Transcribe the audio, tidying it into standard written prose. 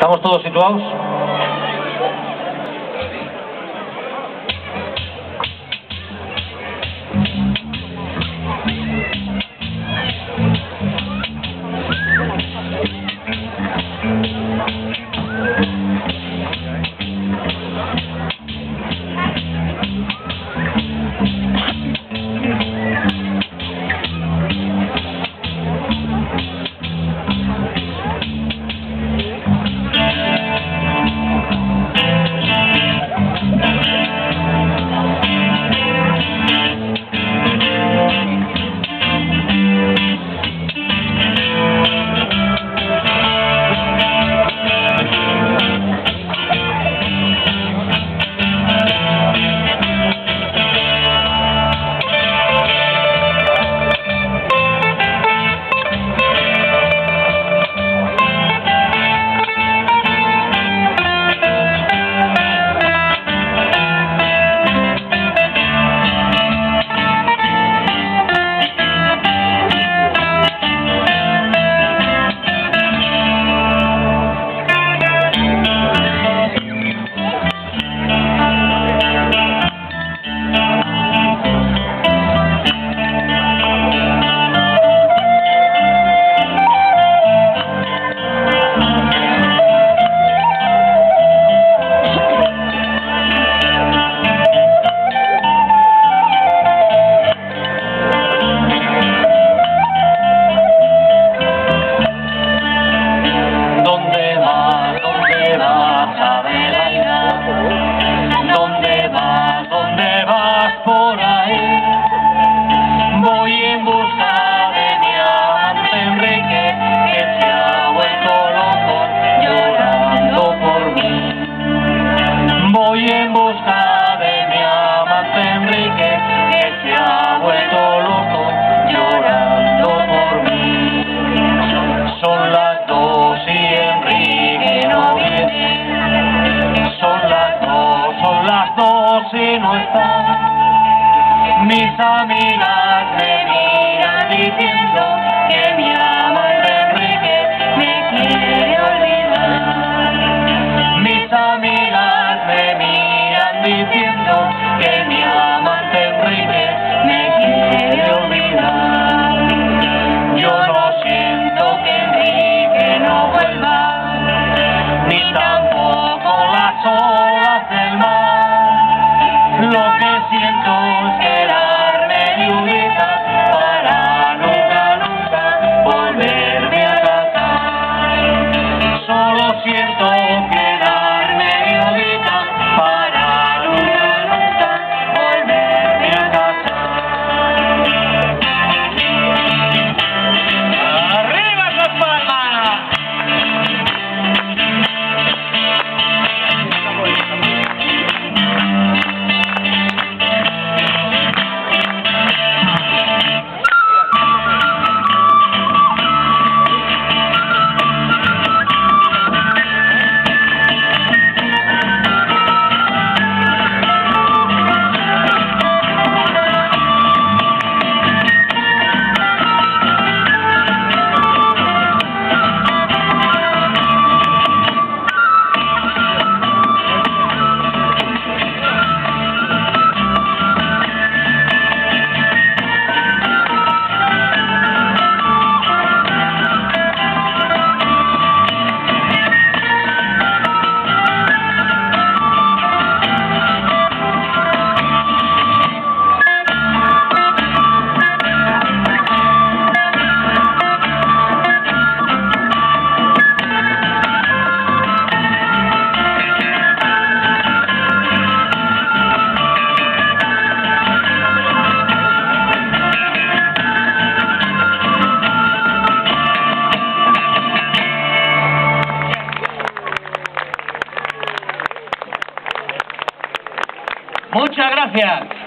¿Estamos todos situados? Si no está, mis amigas me miran diciendo que mi amante Enrique me quiere olvidar. Mis amigas me miran diciendo que mi amante Enrique me quiere olvidar. Yo no siento que Enrique no vuelva, ni tampoco las olas del mar. Lo que siento es quedarme viudita para nunca, nunca volverme a casar. Solo siento quedarme viudita para nunca, nunca volverme a casar. ¡Arriba las palmas! Muchas gracias.